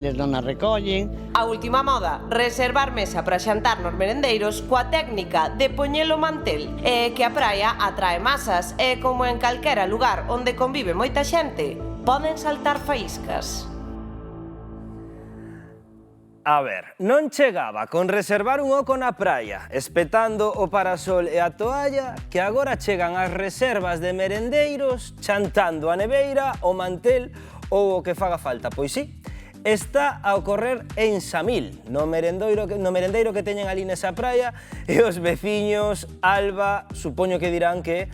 Les non a recollen. A última moda, reservar mesa para xantar nos merendeiros coa técnica de poñelo mantel e que a praia atrae masas e como en calquera lugar onde convive moita xente, poden saltar faíscas. A ver, non chegaba con reservar un oco na praia, espetando o parasol e a toalla, que agora chegan as reservas de merendeiros, chantando a neveira, o mantel ou o que faga falta. Pois sí, está a ocorrer en Samil, no merendeiro que teñen ali nesa praia, e os veciños, Alba, supoño que dirán que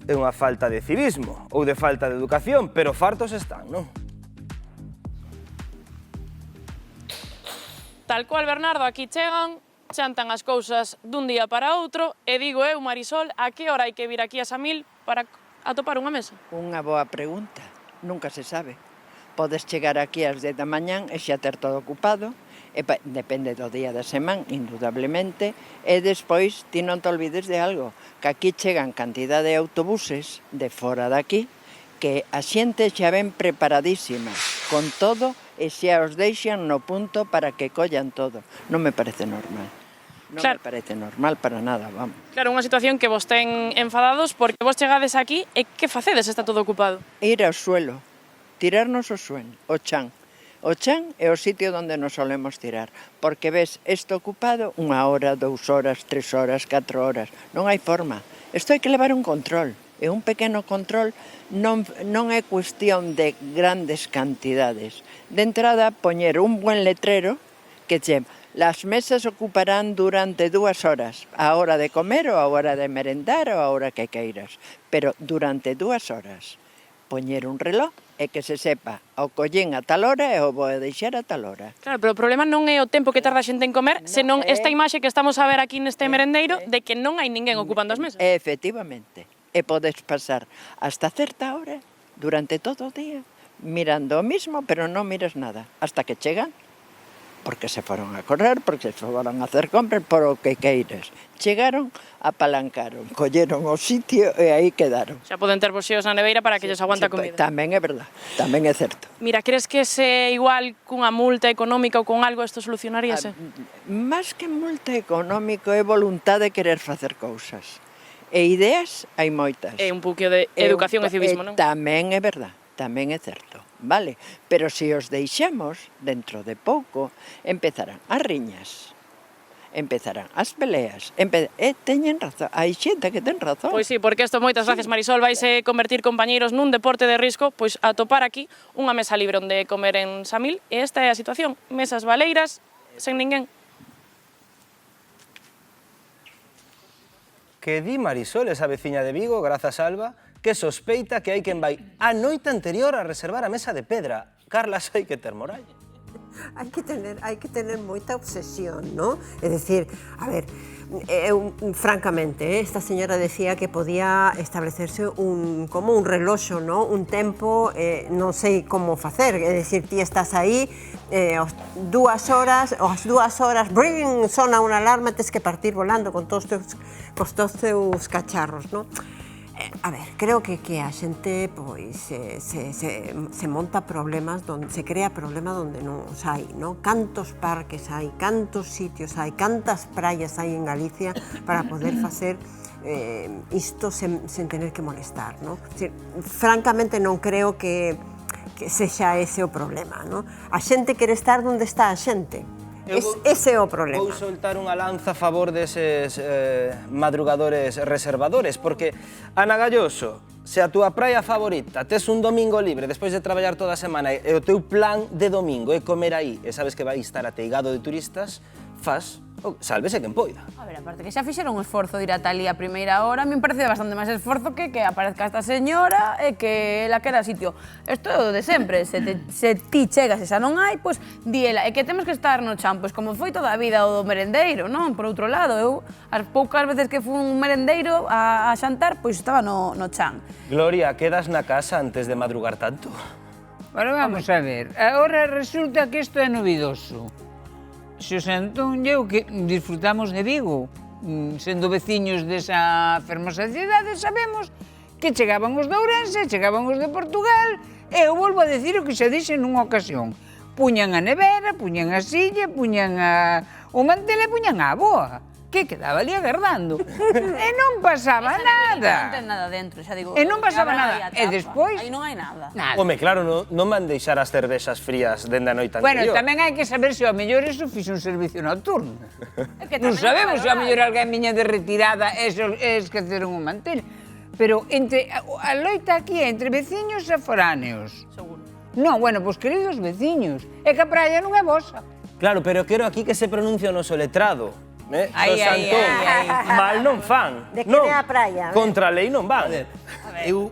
é unha falta de civismo ou de falta de educación, pero fartos están, non? Tal cual, Bernardo, aquí chegan, xantan as cousas dun día para outro e digo eu, Marisol, a que hora hai que vir aquí a Samil para atopar unha mesa? Unha boa pregunta, nunca se sabe. Podes chegar aquí ás 10 da mañán e xa ter todo ocupado, e depende do día da semana, indudablemente, e despois ti non te olvides de algo, que aquí chegan cantidad de autobuses de fora daqui, que a xente xa ven preparadísima, con todo, e xa os deixan no punto para que collan todo. Non me parece normal. Non me parece normal para nada, vamos. Claro, unha situación que vos ten enfadados porque vos chegades aquí e que facedes está todo ocupado? Ir ao suelo, tirarnos o chan. O chan é o sitio onde nos solemos tirar, porque ves isto ocupado 1 hora, 2 horas, 3 horas, 4 horas. Non hai forma. Isto hai que levar un control. E un pequeno control non é cuestión de grandes cantidades. De entrada, poñer un buen letrero que che, las mesas ocuparán durante 2 horas, a hora de comer ou a hora de merendar ou a hora que queiras, pero durante 2 horas. Poñer un reloj e que se sepa o collín a tal hora e o vou deixar a tal hora. Claro, pero o problema non é o tempo que tarda a xente en comer, senón esta imaxe que estamos a ver aquí neste merendeiro de que non hai ninguén ocupando as mesas. Efectivamente. E podes pasar hasta certa hora, durante todo o día, mirando o mismo, pero non miras nada, hasta que chegan, porque se foron a correr, porque se foron a hacer compras, por o que queiras. Chegaron, apalancaron, colleron o sitio e aí quedaron. Xa poden ter bolsillos na neveira para que lles aguanta a comida. Tamén é verdad, tamén é certo. Mira, crees que se igual cunha multa económica ou con algo isto solucionaríase? Más que multa económico é voluntade de querer facer cousas. E ideas hai moitas. É un pouquinho de educación e civismo, non? Tamén é verdad, tamén é certo, vale? Pero se os deixamos, dentro de pouco, empezarán as riñas, empezarán as peleas, teñen razón, hai xente que ten razón. Pois sí, porque isto, moitas gracias, Marisol, vaise convertir, compañeiros, nun deporte de risco, pois atopar aquí unha mesa libre onde comer en Samil, e esta é a situación, mesas baleiras, sen ninguén. Que di Marisol, esa veciña de Vigo, grazas Alba, que sospeita que hai quen vai a noite anterior a reservar a mesa de pedra. Carlas, hai que ter moral. Hai que tener moita obsesión, ¿no? Es decir, a ver, francamente, esta señora decía que podía establecerse como un reloxo, ¿no? Un tempo, non sei como facer, é dicir, ti estás aí, as 2 horas, bring, sona unha alarma, tes que partir volando con todos os teus cacharros, ¿no? A ver, creo que a xente pois se monta problemas, se crea problemas onde non os hai, non? Cantos parques hai, cantos sitios hai, cantas praias hai en Galicia para poder facer isto sen tener que molestar, non? Francamente non creo que sexa ese o problema, non? A xente quere estar onde está a xente. Ese é o problema. Vou soltar unha lanza a favor deses madrugadores reservadores, porque, Ana Galloso, se a túa praia favorita tes un domingo libre despois de traballar toda a semana e o teu plan de domingo é comer aí e sabes que vai estar ateigado de turistas, faz, sálvese quen poida. A ver, aparte que xa fixeron un esforzo de ir ata ali a primeira hora, a mí me parece bastante máis esforzo que aparezca esta señora e que ela quera sitio. Isto é o de sempre, se ti chegas e xa non hai, pois di ela, e que temos que estar no chan, pois como foi toda a vida o do merendeiro, non? Por outro lado, eu as poucas veces que fui un merendeiro a xantar, pois estaba no chan. Gloria, quedas na casa antes de madrugar tanto? Pero vamos a ver, agora resulta que isto é novidoso. Xosé Antonio, que disfrutamos de Vigo, sendo veciños desa fermosa cidade, sabemos que chegaban os de Ourense, chegaban os de Portugal, e eu volvo a decir o que xa dixe nunha ocasión. puñan a nevera, puñan a silla, puñan o mantel e puñan a aboa, que quedaba ali agardando. E non pasaba nada. Non ten nada dentro, xa digo. E non pasaba abre nada. aí a E tapa. despois... Aí non hai nada. Nada. Home, claro, non van deixar as cervexas frías dende a noite Bueno, anterior. tamén hai que saber se ao mellor eso fixo un servicio nocturno. É que Non tamén sabemos se ao hai que mellor alguén viña de retirada e esqueceron un mantel. Pero entre a loita aquí é entre veciños e foráneos. Seguro. Non, bueno, pois queridos veciños, é que a praia non é vosa. Claro, pero quero aquí que se pronuncie o noso letrado. Ai, Xosé ai, Antón, ai, mal non fan. De que Non, é a praia? Contra a lei non van. Eu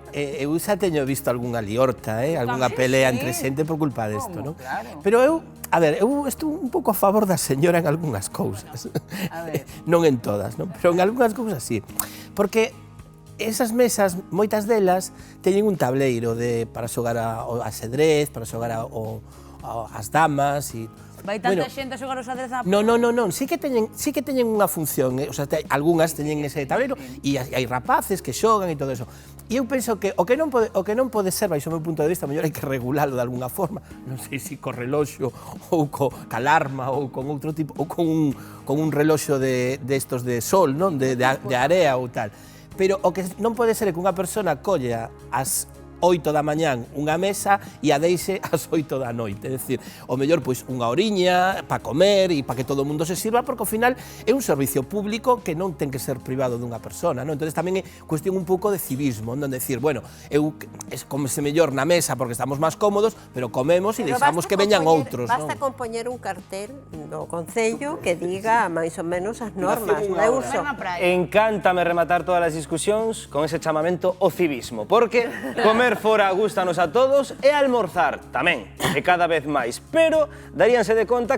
xa teño visto algunha liorta, algunha pelea entre xente por culpa desto, non? Claro. Pero eu estou un pouco a favor da señora en algunhas cousas. A ver. Non en todas, non? Pero en algunhas cousas sí. Porque esas mesas, moitas delas, teñen un tableiro para xogar ao asedrez, para xogar as damas e... Vai tanta xente a xogar os adrez a... Non, sí que teñen unha función, o sea, algunhas teñen ese tablero e hai rapaces que xogan e todo eso. E eu penso que o que non pode ser, baixo o meu punto de vista, mellor hai que regulalo de alguna forma, non sei se co reloxo ou co alarma ou con outro tipo, ou con un reloxo de estos de sol, non? De area ou tal. Pero o que non pode ser é que unha persona colla as 8 da mañán unha mesa e a deixe ás 8 da noite. É dicir, o mellor, pois, unha horiña para comer e para que todo o mundo se sirva, porque ao final é un servicio público que non ten que ser privado dunha persona, non? Entón tamén é cuestión un pouco de civismo, non? Decir, bueno, comese mellor na mesa porque estamos máis cómodos, pero comemos e deixamos que veñan outros, non? Basta compoñer un cartel do Concello que diga máis ou menos as normas de uso. Encántame rematar todas as discusións con ese chamamento ao civismo, porque comer fora gústanos a todos e almorzar tamén, e cada vez máis, pero daríanse de conta